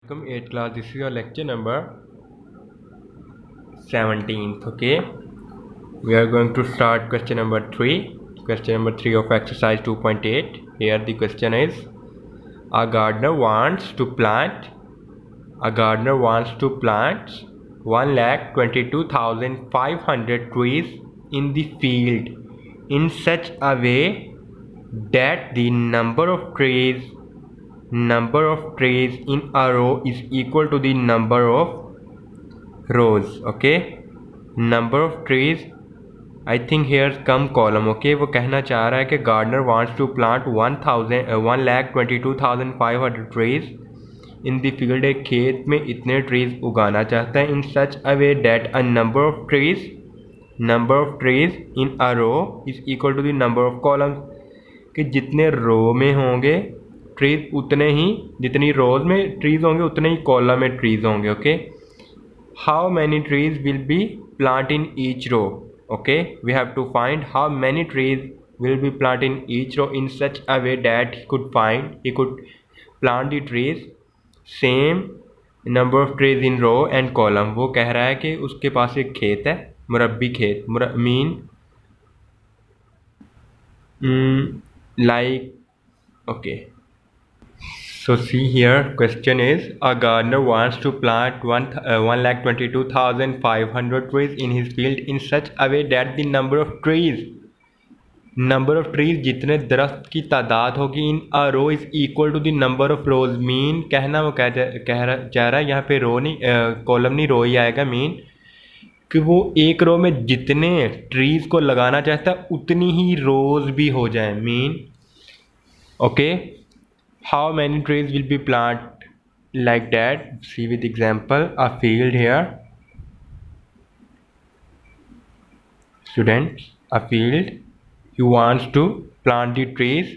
Welcome 8th class. This is your lecture number 17th. Okay, we are going to start question number 3. Question number 3 of exercise 2.8. Here the question is: a gardener wants to plant 1,22,500 trees in the field in such a way that the number of trees in a row is equal to the number of rows. Okay, number of trees, I think here come column. Okay, वो कहना चाह रहा है कि gardener wants to plant 1,22,500 trees in the field. एक खेत में इतने trees उगाना चाहता है in such a way that a number of trees in a row is equal to the number of columns, कि जितने रो में होंगे ट्रीज उतने ही, जितनी रोज में ट्रीज होंगे उतने ही कॉलम में ट्रीज होंगे. Okay, how many trees will be plant in each row. Okay, we have to find how many trees will be plant in each row in such a way that he could plant the trees same number of trees in row and column. वो कह रहा है कि उसके पास एक खेत है, मुरब्बी खेत, like, okay, so see here, question is: a gardener wants to plant 1,22,500 trees in his field in such a way that the number of trees जितने दरख्त की तादाद होगी in a row is equal to the number of rows. Mean कहना वो चाह रहा है, यहाँ पे रो नहीं, कॉलम नहीं, रो ही आएगा. मीन कि वो एक रो में जितने ट्रीज को लगाना चाहता है उतनी ही रोज भी हो जाए. Mean okay, how many trees will be planted like that? See with example, a field here, students, a field, he wants to plant the trees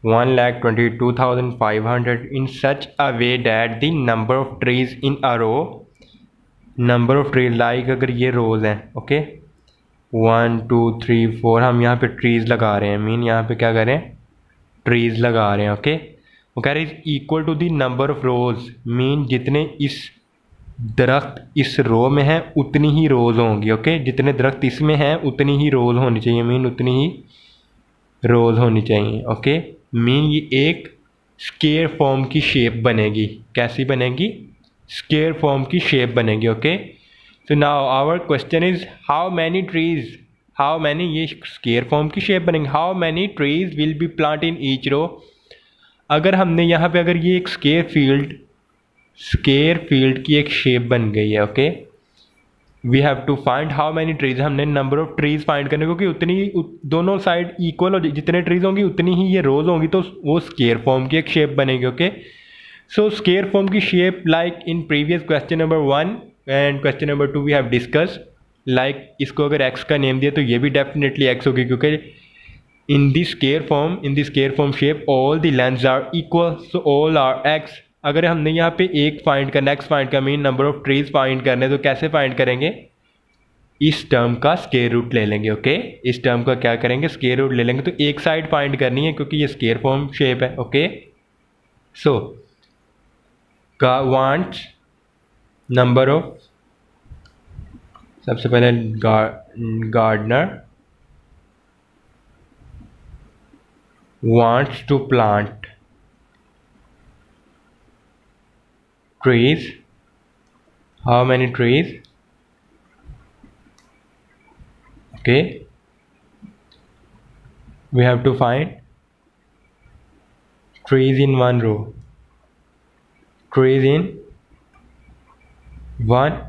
1,22,500 in such a way that the number of trees in a row, number of trees like अगर ये रोज हैं, okay, 1 2 3 4, हम यहाँ पे trees लगा रहे हैं. Mean यहाँ पे क्या करें, ट्रीज लगा रहे हैं. ओके, वो कह रहे हैं equal to the number of rows. Mean जितने इस दरख्त इस रो में है उतनी ही रोज होंगी. ओके, जितने दरख्त इसमें हैं उतनी ही रोज होनी चाहिए. मीन उतनी ही रोज होनी चाहिए. ओके, मीन ये एक स्क्वायर फॉर्म की शेप बनेगी. कैसी बनेगी? स्क्वायर फॉर्म की शेप बनेगी. Okay, so now our question is how many ये स्क्वायर फॉर्म की शेप बनेंगे. How many trees will be plant in each row. अगर हमने यहाँ पे अगर ये एक स्क्वायर फील्ड की एक शेप बन गई है. Okay, we have to find how many trees. हमने नंबर ऑफ ट्रीज फाइंड करने, क्योंकि उतनी दोनों साइड इक्वल हो, जितने ट्रीज होंगी उतनी ही ये रोज होंगी, तो वो स्क्वायर फॉर्म की एक शेप बनेगी. ओके, सो स्क्वायर फॉर्म की shape like in previous question number 1 and question number 2 we have discuss. Like इसको अगर एक्स का नेम दिया तो ये भी डेफिनेटली एक्स होगी, क्योंकि in the square form shape all the lengths are equal, so all are x. अगर हमने यहाँ पे एक फाइंड करना, x फाइंड का mean number of trees find करने, तो कैसे फाइंड करेंगे? इस टर्म का स्क्वायर रूट ले लेंगे. ओके, इस टर्म का क्या करेंगे? स्क्वायर रूट ले लेंगे. तो एक साइड फाइंड करनी है क्योंकि ये स्क्वायर फॉर्म शेप है. Okay, so want number of, सबसे पहले gardener wants to plant trees. How many trees? Okay, we have to find trees in one row. Trees in one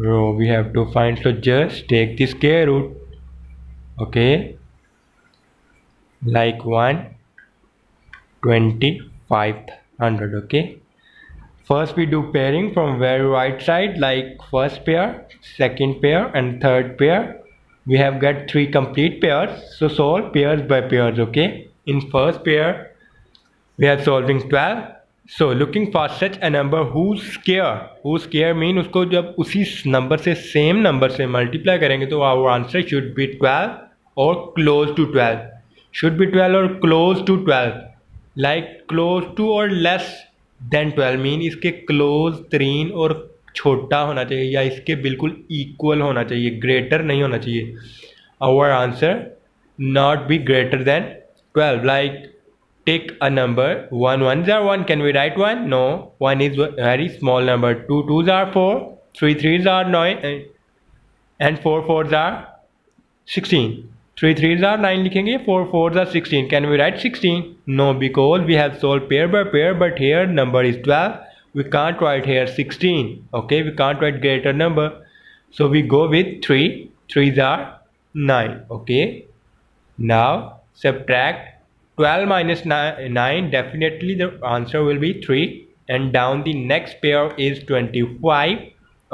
row we have to find. So just take the square root. Okay, like 1,25,000. Okay, first we do pairing from very right side, like first pair, second pair and third pair. We have got 3 complete pairs, so solve pairs by pairs. Okay, in first pair we are solving 12. So looking for such a number whose square mean उसको जब उसी number से same number से multiply करेंगे तो our answer should be 12 or close to 12. Should be 12 or close to 12. Like close to or less than 12 mean इसके close तरीन और छोटा होना चाहिए या इसके बिल्कुल इक्वल होना चाहिए, ग्रेटर नहीं होना चाहिए. Our answer not be greater than 12. Like take a number. 1 ones are 1. Can we write 1? No. 1 is a very small number. 2 twos are 4. 3 threes are 9. And 4 fours are 16. 3 threes are 9 लिखेंगे. 4 fours are 16. Can we write 16? No, because we have solved pair by pair, but here number is 12. We can't write here 16. Okay, we can't write greater number. So we go with 3. 3s are 9. Okay. Now subtract 12 minus 9, definitely the answer will be 3, and down the next pair is 25.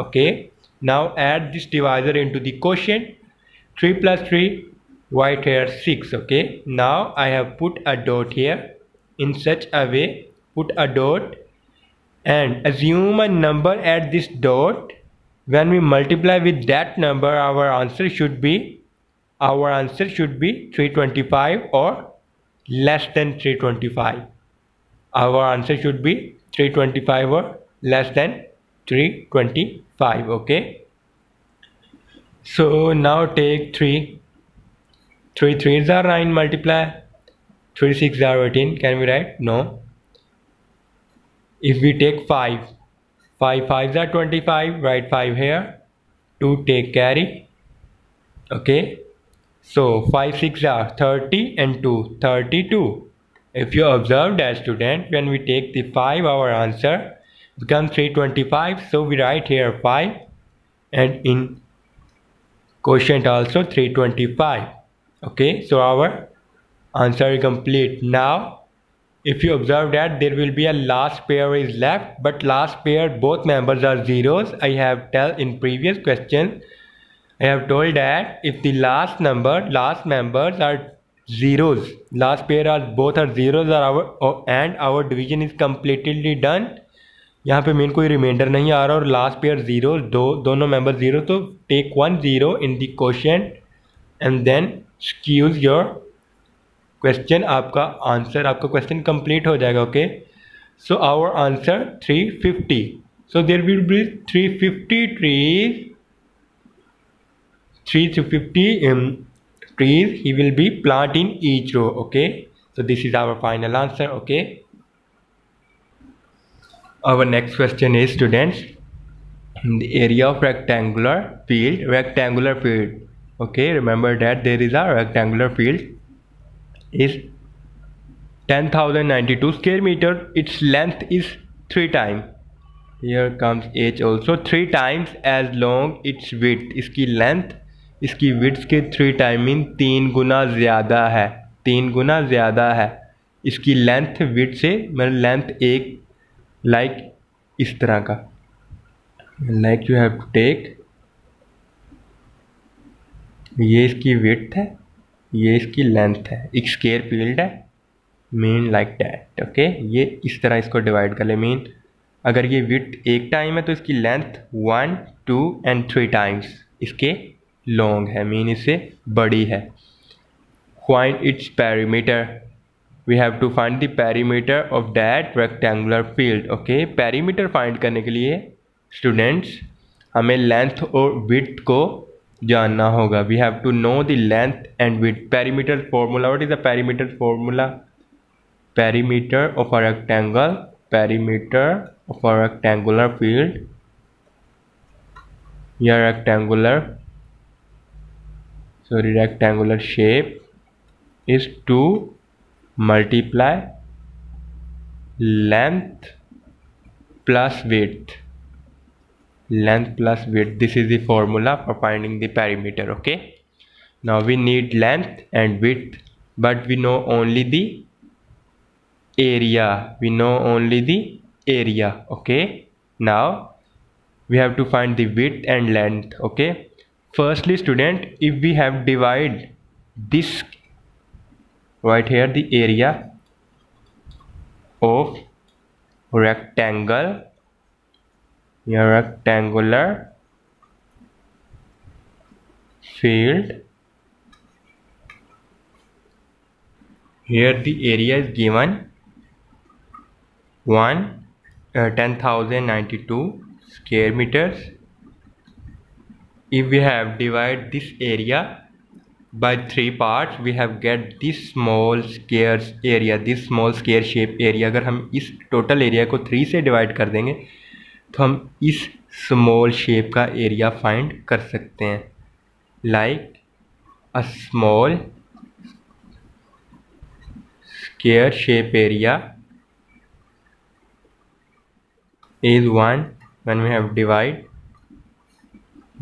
Okay, now add this divisor into the quotient. 3 plus 3, right here 6. Okay, now I have put a dot here. In such a way, put a dot and assume a number at this dot. When we multiply with that number, our answer should be 325 or less than 325. Our answer should be 325 or less than 325. Okay, so now take 3 3s are 9, multiply 3 6 are 18. Can we write? No. If we take 5 5s are 25, write 5 here. 2 take carry. Okay, so 5 6 are 30 and 2 32. If you observe that, student, when we take the 5, our answer becomes 325. So we write here 5 and in quotient also 325. Okay, so our answer is complete. Now if you observe that there will be a last pair is left, but last pair both members are zeros. I have tell in previous question, I have told that if the last members are zeros, last pair are both are zeros, and our division is completely done. यहाँ पे main कोई reminder नहीं आ रहा और last pair zero, दोनों member zero, तो take 1 0 in the quotient and then squeeze your question. आपका क्वेश्चन कंप्लीट हो जाएगा. Okay, so our answer 350. So there will be 350 trees. 350 trees he will be plant in each row. Okay, so this is our final answer. Okay, our next question is, students, in the area of rectangular field. Okay, remember that there is a rectangular field is 10,092 square meter. Its length is 3 times, here comes h also, 3 times as long its width. इसकी length इसकी width के 3 time mean 3 गुना ज़्यादा है. 3 गुना ज़्यादा है इसकी length width से. मतलब लेंथ एक लाइक इस तरह का, like you have to take, ये इसकी विड्थ है, ये इसकी लेंथ है, एक स्क्वायर फील्ड है, मीन लाइक दैट. ओके, ये इस तरह इसको डिवाइड कर ले. मीन अगर ये विड्थ एक टाइम है तो इसकी लेंथ 1 2 and 3 टाइम्स इसके लॉन्ग है, मीन इससे बड़ी है. Find its perimeter. We have to find the perimeter of that rectangular field. Okay, perimeter find करने के लिए स्टूडेंट्स हमें लेंथ और विड्थ को जानना होगा. We have to know the length and width. Perimeter formula, what is the perimeter formula? Perimeter of a rectangle, perimeter of a rectangular field या rectangular shape is to multiply length plus width. This is the formula for finding the perimeter. Okay, now we need length and width, but we know only the area. Okay, now we have to find the width and length. Okay, firstly, student, if we have divide this right here, the area of rectangular field, here the area is given 1 10,092 square meters. If we have divide this area by 3 parts, we have get this small square area, this small square shape area. अगर हम इस total area को 3 से divide कर देंगे तो हम इस स्मॉल शेप का एरिया फाइंड कर सकते हैं. Like a small square shape area is 1 when we have divide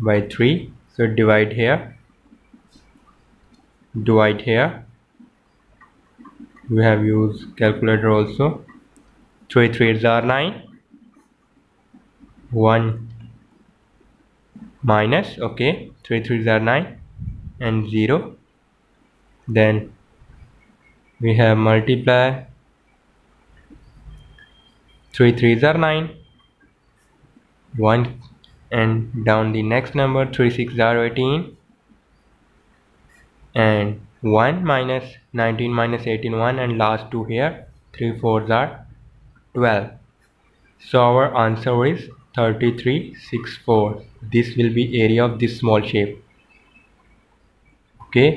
by 3. So divide here, we have used calculator also. 3 3s are 9, 1 minus, okay, 3 3s are 9 and 0. Then we have multiply, 3 3s are 9, 1 and down the next number, 3 6s are 18 and 1 minus 19 minus 18 1 and last 2 here, 3 4s are 12. So our answer is 3364. This will be area of this small shape. Okay.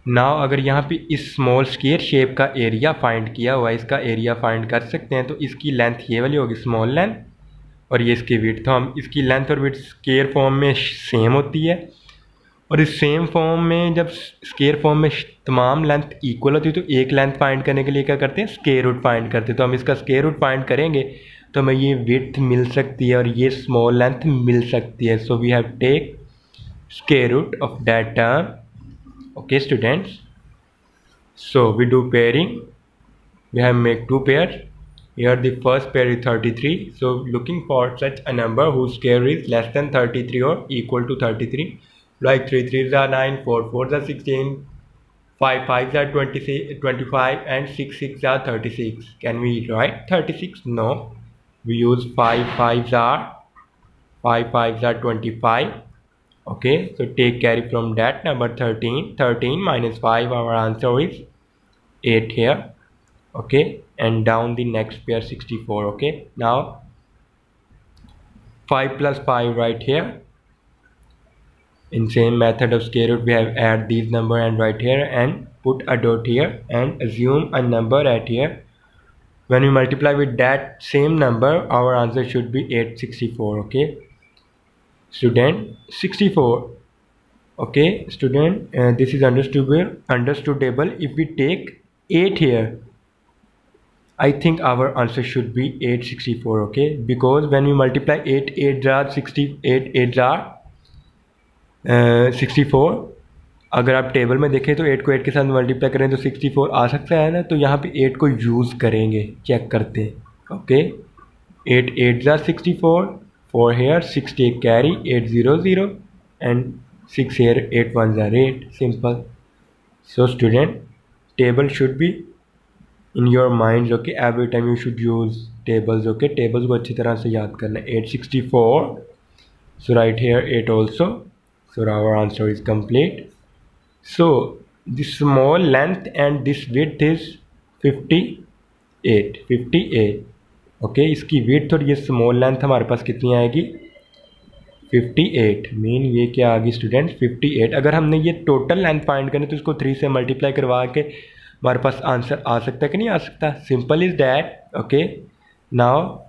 Now अगर यहाँ पे इस small square shape का area find किया हुआ है, इसका area find कर सकते हैं. तो इसकी लेंथ ये वाली होगी स्मॉल लेंथ और ये इसकी विड्थ. तो हम इसकी लेंथ और विड्थ स्क्वायर फॉर्म में सेम होती है और इस सेम फॉर्म में जब स्क्वायर फॉर्म में तमाम लेंथ इक्वल होती है तो एक लेंथ फाइंड करने के लिए क्या करते हैं, स्क्वायर रूट फाइंड करते हैं. तो हम इसका स्क्वायर रूट फाइंड करेंगे तो हमें ये विड्थ मिल सकती है और ये स्मॉल लेंथ मिल सकती है. So we have take square root of that term. Okay students, so we do pairing. We have make 2 pairs. Here the first pair is 33. So looking for such a number whose square is less than 33 or equal to 33. Like 3 3s are 9, 4 4s are 16, 5 5s are 25 and 6 6s are 36. Can we write 36? No. We use 5 5s are 25. Okay, so take carry from that number 13 minus 5, our answer is 8 here. Okay, and down the next pair 64. Okay, now 5 plus 5 right here. In same method of square root we have add these number and right here and put a dot here and assume a number at here. When we multiply with that same number, our answer should be 864. Okay student, 64. Okay student, this is understandable. If we take 8 here, I think our answer should be 864. Okay, because when we multiply 8 8 are 68, 8 are 64. अगर आप table में देखें तो 8 को 8 के साथ multiply करें तो 64 आ सकता है ना. तो यहाँ पे 8 को यूज़ करेंगे, चेक करते हैं. Okay, 8 8 are 64, 4 here, 6 take carry, 8 0 0 and 6 here, 8 1s are 8. Simple. So student, table should be in your minds. Okay, every time you should use tables. Okay, tables को अच्छी तरह से याद करना. 864. So right here 8 also. So our answer is complete. So the small length and this width is 58. Okay, इसकी width और ये small length हमारे पास कितनी आएगी, 58. मीन ये क्या आ गई स्टूडेंट, 58. अगर हमने ये टोटल लेंथ फाइंड करनी तो इसको 3 से मल्टीप्लाई करवा के हमारे पास आंसर आ सकता है कि नहीं आ सकता. Simple is that. Okay, now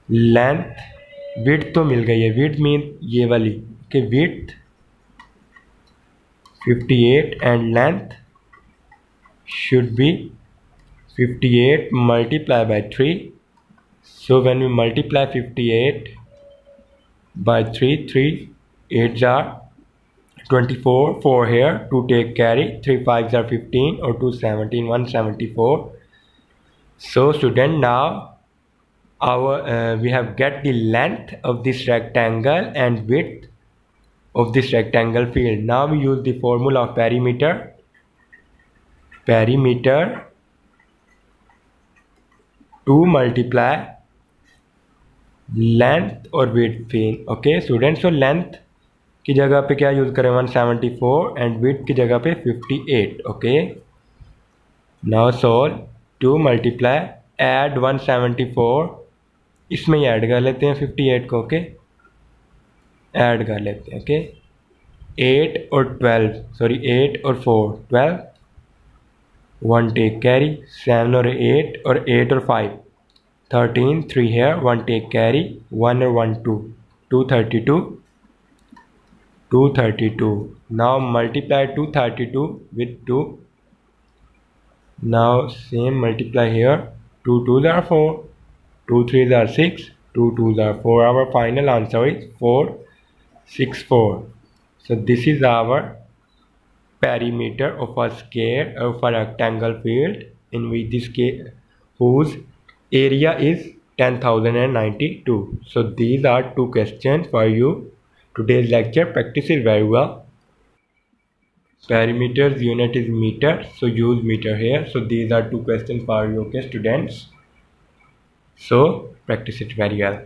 length width तो मिल गई है. विड्थ मीन ये वाली. Okay, width 58 and length should be 58 multiply by 3. So when we multiply 58 by 3, 3 8s are 24, 4 here, 2 take carry, 3 5s are 15 or 2 17, 1 74. So student, now we have get the length of this rectangle and width of this rectangle field. Now we use the formula of perimeter to multiply length और width fill. Okay student, so length की जगह पे क्या use करें, 174 and width की जगह पे 58. Okay, now solve. To multiply, add 174 इसमें ही ऐड कर लेते हैं 58 को। ओके, ऐड कर लेते हैं। ओके, 8 और 12, सॉरी 8 और 4 12, 1 टेक कैरी, 7 और 8 और 8 और 5 13, 3 here, 1 take carry, 1 or 1 2, 232, 232. Now multiply 232 with 2. Now same multiply here, 2 2s are 4, 2 3s are 6, 2 2s are 4. Our final answer is 464. So this is our perimeter of a square of a rectangle field in which this whose area is 10,092. So these are two questions for you. Today's lecture, practice it very well. Perimeter's unit is meter, so use meter here. So these are two questions for you, okay students. So practice it very well.